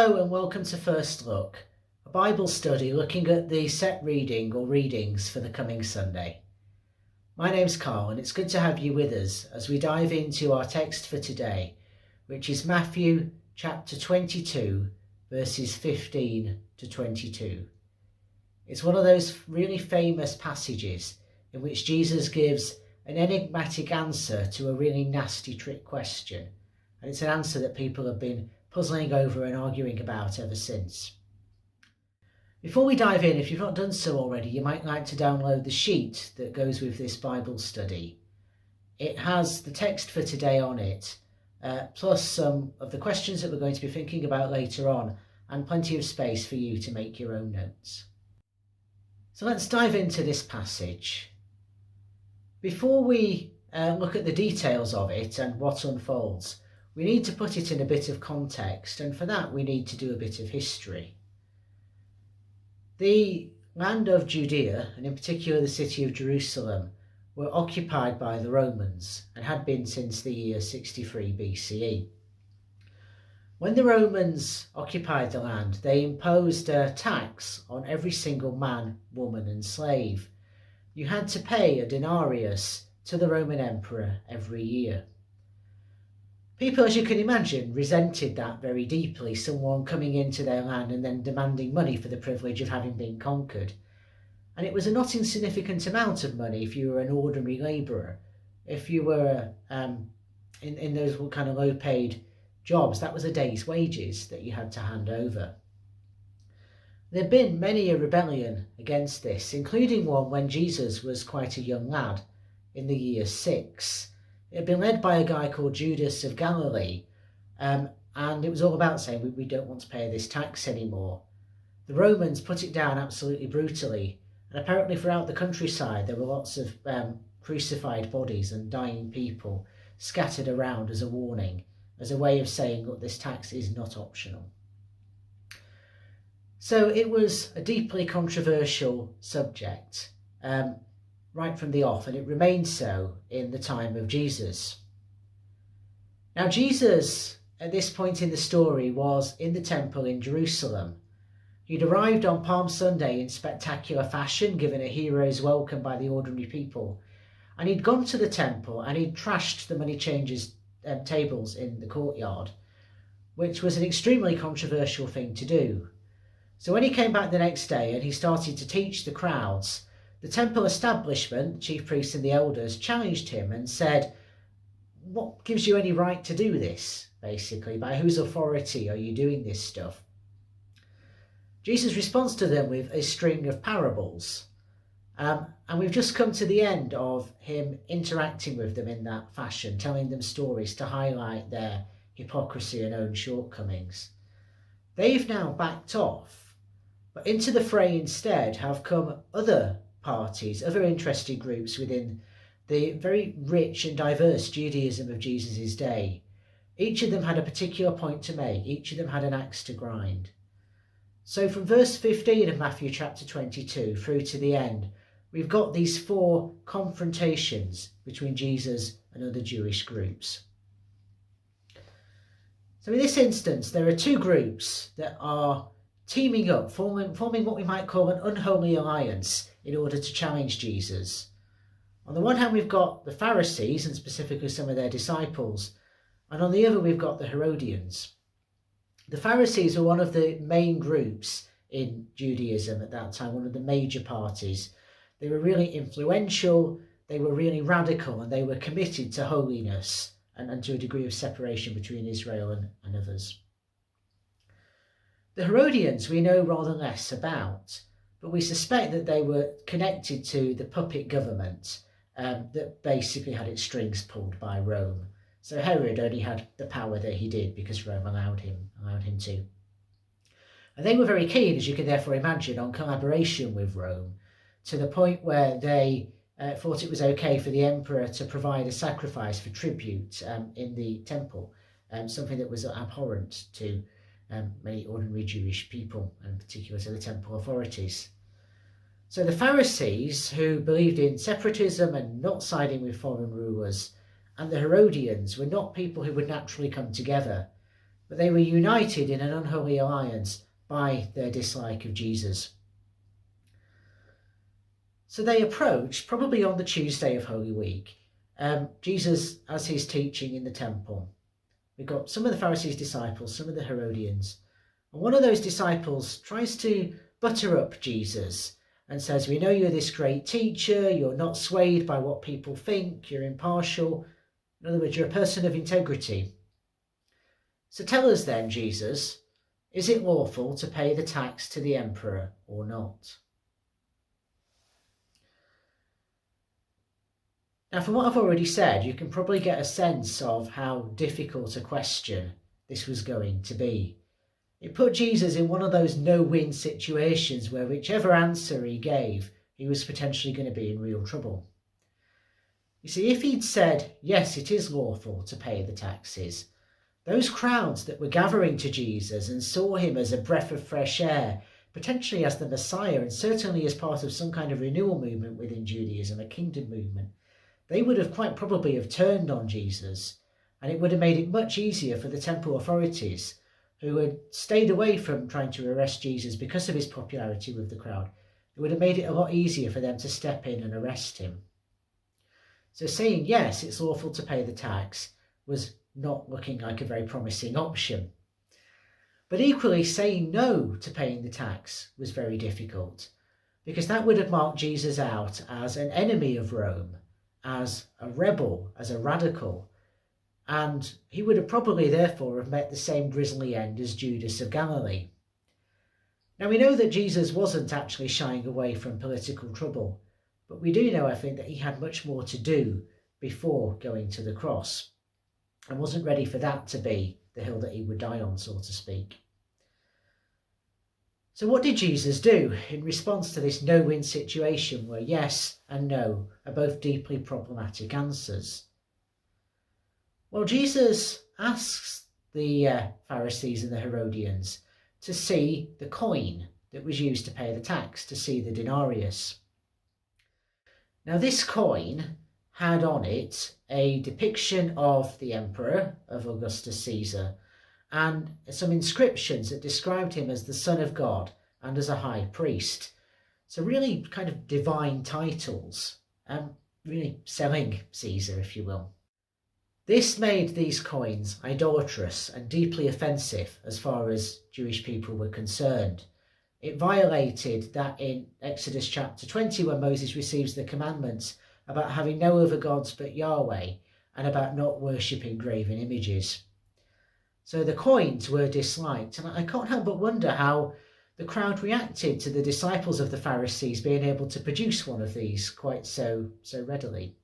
Hello and welcome to First Look, a Bible study looking at the set reading or readings for the coming Sunday. My name's Carl and it's good to have you with us as we dive into our text for today, which is Matthew chapter 22, verses 15 to 22. It's one of those really famous passages in which Jesus gives an enigmatic answer to a really nasty trick question, and it's an answer that people have been puzzling over and arguing about ever since. Before we dive in, if you've not done so already, you might like to download the sheet that goes with this Bible study. It has the text for today on it, plus some of the questions that we're going to be thinking about later on, and plenty of space for you to make your own notes. So let's dive into this passage. Before we look at the details of it and what unfolds, we need to put it in a bit of context, and for that we need to do a bit of history. The land of Judea, and in particular the city of Jerusalem, were occupied by the Romans and had been since the year 63 BCE. When the Romans occupied the land, they imposed a tax on every single man, woman and slave. You had to pay a denarius to the Roman emperor every year. People, as you can imagine, resented that very deeply, someone coming into their land and then demanding money for the privilege of having been conquered. And it was a not insignificant amount of money if you were an ordinary labourer. If you were in those kind of low-paid jobs, that was a day's wages that you had to hand over. There had been many a rebellion against this, including one when Jesus was quite a young lad, in the year 6. It had been led by a guy called Judas of Galilee, and it was all about saying we don't want to pay this tax anymore. The Romans put it down absolutely brutally, and apparently throughout the countryside there were lots of crucified bodies and dying people scattered around as a warning, as a way of saying, look, this tax is not optional. So it was a deeply controversial subject. Right from the off, and it remained so in the time of Jesus. Now Jesus, at this point in the story, was in the temple in Jerusalem. He'd arrived on Palm Sunday in spectacular fashion, given a hero's welcome by the ordinary people, and he'd gone to the temple and he'd trashed the money changers' tables in the courtyard, which was an extremely controversial thing to do. So when he came back the next day and he started to teach the crowds, the temple establishment, the chief priests and the elders, challenged him and said, what gives you any right to do this, basically? By whose authority are you doing this stuff? Jesus' responds to them with a string of parables. And we've just come to the end of him interacting with them in that fashion, telling them stories to highlight their hypocrisy and own shortcomings. They've now backed off, but into the fray instead have come other parties, other interested groups within the very rich and diverse Judaism of Jesus' day. Each of them had a particular point to make. Each of them had an axe to grind. So from verse 15 of Matthew chapter 22 through to the end, we've got these 4 confrontations between Jesus and other Jewish groups. So in this instance, there are 2 groups that are teaming up, forming what we might call an unholy alliance in order to challenge Jesus. On the one hand, we've got the Pharisees, and specifically some of their disciples, and on the other, we've got the Herodians. The Pharisees were one of the main groups in Judaism at that time, one of the major parties. They were really influential, they were really radical, and they were committed to holiness and to a degree of separation between Israel and others. The Herodians we know rather less about, but we suspect that they were connected to the puppet government that basically had its strings pulled by Rome. So Herod only had the power that he did because Rome allowed him to. And they were very keen, as you can therefore imagine, on collaboration with Rome, to the point where they thought it was okay for the emperor to provide a sacrifice for tribute in the temple, something that was abhorrent to many ordinary Jewish people, and particularly to the temple authorities. So the Pharisees, who believed in separatism and not siding with foreign rulers, and the Herodians were not people who would naturally come together. but they were united in an unholy alliance by their dislike of Jesus. So they approached, probably on the Tuesday of Holy Week, Jesus as he's teaching in the temple. We've got some of the Pharisees' disciples, some of the Herodians. And one of those disciples tries to butter up Jesus and says, we know you're this great teacher, you're not swayed by what people think, you're impartial. In other words, you're a person of integrity. So tell us then, Jesus, is it lawful to pay the tax to the emperor or not? Now, from what I've already said, you can probably get a sense of how difficult a question this was going to be. It put Jesus in one of those no-win situations where whichever answer he gave, he was potentially going to be in real trouble. You see, if he'd said, yes, it is lawful to pay the taxes, those crowds that were gathering to Jesus and saw him as a breath of fresh air, potentially as the Messiah, and certainly as part of some kind of renewal movement within Judaism, a kingdom movement, they would have quite probably have turned on Jesus, and it would have made it much easier for the temple authorities, who had stayed away from trying to arrest Jesus because of his popularity with the crowd. It would have made it a lot easier for them to step in and arrest him. So saying yes, it's lawful to pay the tax was not looking like a very promising option. But equally, saying no to paying the tax was very difficult, because that would have marked Jesus out as an enemy of Rome, as a rebel, as a radical, and he would have probably therefore have met the same grisly end as Judas of Galilee. Now we know that Jesus wasn't actually shying away from political trouble, but we do know, I think, that he had much more to do before going to the cross, and wasn't ready for that to be the hill that he would die on, so to speak. So what did Jesus do in response to this no-win situation where yes and no are both deeply problematic answers? Well, Jesus asks the Pharisees and the Herodians to see the coin that was used to pay the tax, to see the denarius. Now, this coin had on it a depiction of the emperor, of Augustus Caesar, and some inscriptions that described him as the Son of God and as a high priest. So really kind of divine titles, really selling Caesar, if you will. This made these coins idolatrous and deeply offensive as far as Jewish people were concerned. It violated that in Exodus chapter 20, when Moses receives the commandments about having no other gods but Yahweh and about not worshipping graven images. So the coins were disliked, and I can't help but wonder how the crowd reacted to the disciples of the Pharisees being able to produce one of these quite so readily.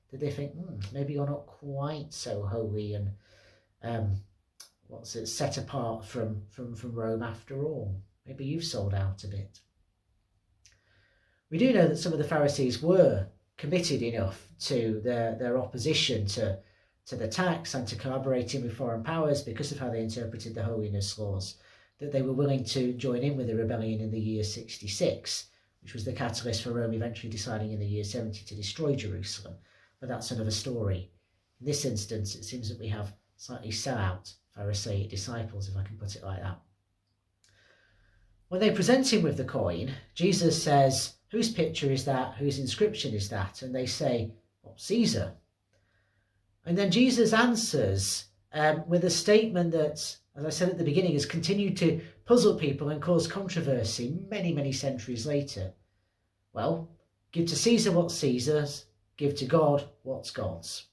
Did they think, maybe you're not quite so holy and set apart from Rome after all? Maybe you've sold out a bit. We do know that some of the Pharisees were committed enough to their opposition to the tax and to collaborating with foreign powers because of how they interpreted the holiness laws, that they were willing to join in with the rebellion in the year 66, which was the catalyst for Rome eventually deciding in the year 70 to destroy Jerusalem. But that's another story. In this instance, it seems that we have slightly sell-out Pharisaic disciples, if I can put it like that. When they present him with the coin, Jesus says, whose picture is that? Whose inscription is that? And they say, well, Caesar. And then Jesus answers with a statement that, as I said at the beginning, has continued to puzzle people and cause controversy many, many centuries later. Well, give to Caesar what's Caesar's, give to God what's God's.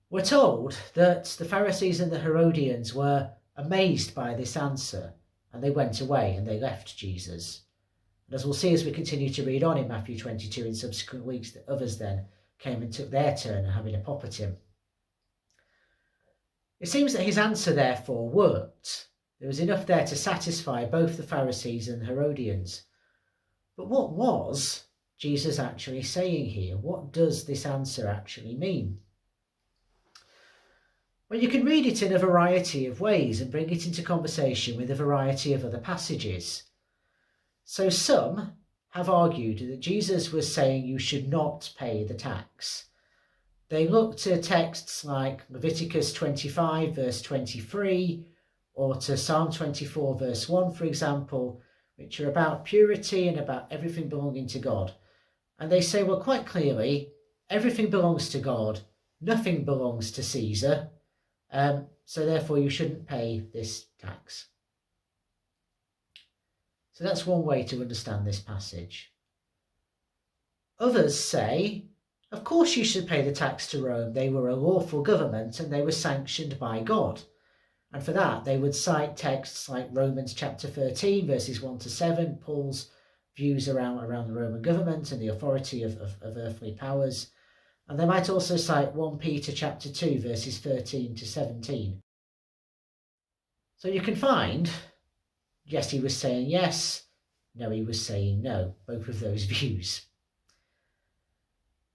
We're told that the Pharisees and the Herodians were amazed by this answer, and they went away and they left Jesus. And as we'll see as we continue to read on in Matthew 22 in subsequent weeks, that others then came and took their turn of having a pop at him. It seems that his answer therefore worked. There was enough there to satisfy both the Pharisees and the Herodians. But what was Jesus actually saying here? What does this answer actually mean? Well, you can read it in a variety of ways and bring it into conversation with a variety of other passages. So some have argued that Jesus was saying you should not pay the tax. They look to texts like Leviticus 25 verse 23 or to Psalm 24 verse 1, for example, which are about purity and about everything belonging to God. And they say, well, quite clearly, everything belongs to God, nothing belongs to Caesar, so therefore you shouldn't pay this tax. So that's one way to understand this passage. Others say, of course you should pay the tax to Rome. They were a lawful government and they were sanctioned by God. And for that, they would cite texts like Romans chapter 13, verses 1 to 7, Paul's views around the Roman government and the authority of earthly powers. And they might also cite 1 Peter chapter 2, verses 13 to 17. So you can find, yes, he was saying yes, no, he was saying no, both of those views.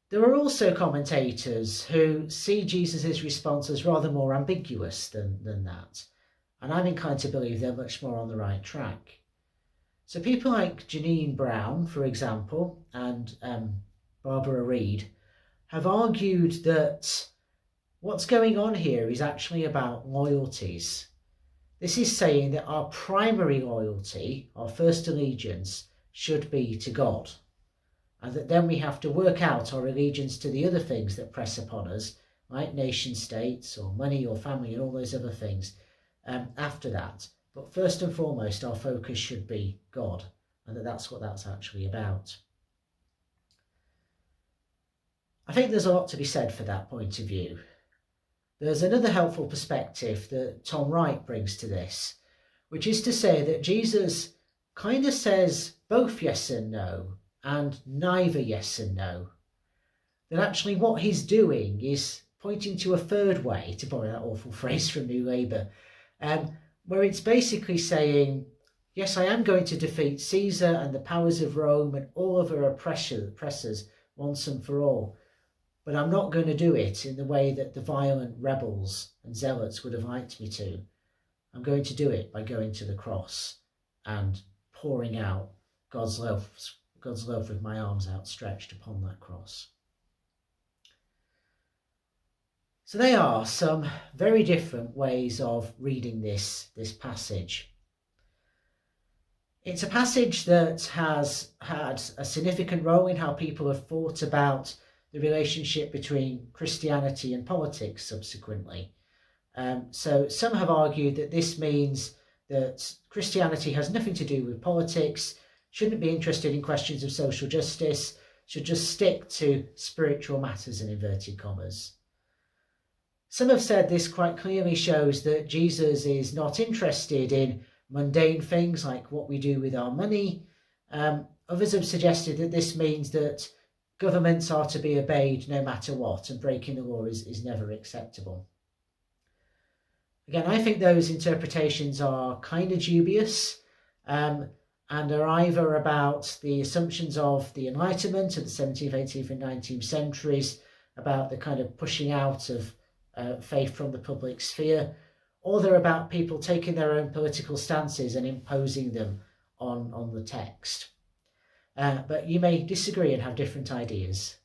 There are also commentators who see Jesus' response as rather more ambiguous than that, and I'm inclined to believe they're much more on the right track. So people like Janine Brown, for example, and Barbara Reed have argued that what's going on here is actually about loyalties. This is saying that our primary loyalty, our first allegiance, should be to God. And that then we have to work out our allegiance to the other things that press upon us, like nation states or money or family and all those other things after that. But first and foremost, our focus should be God, and that's what that's actually about. I think there's a lot to be said for that point of view. There's another helpful perspective that Tom Wright brings to this, which is to say that Jesus kind of says both yes and no, and neither yes and no. That actually what he's doing is pointing to a third way, to borrow that awful phrase from New Labour, where it's basically saying, yes, I am going to defeat Caesar and the powers of Rome and all of her oppressors once and for all, but I'm not going to do it in the way that the violent rebels and zealots would have liked me to. I'm going to do it by going to the cross and pouring out God's love with my arms outstretched upon that cross. So they are some very different ways of reading this passage. It's a passage that has had a significant role in how people have thought about the relationship between Christianity and politics subsequently. So some have argued that this means that Christianity has nothing to do with politics, shouldn't be interested in questions of social justice, should just stick to spiritual matters in inverted commas. Some have said this quite clearly shows that Jesus is not interested in mundane things like what we do with our money. Others have suggested that this means that governments are to be obeyed no matter what, and breaking the law is never acceptable. Again, I think those interpretations are kind of dubious, and are either about the assumptions of the Enlightenment of the 17th, 18th and 19th centuries, about the kind of pushing out of faith from the public sphere, or they're about people taking their own political stances and imposing them on the text. But you may disagree and have different ideas.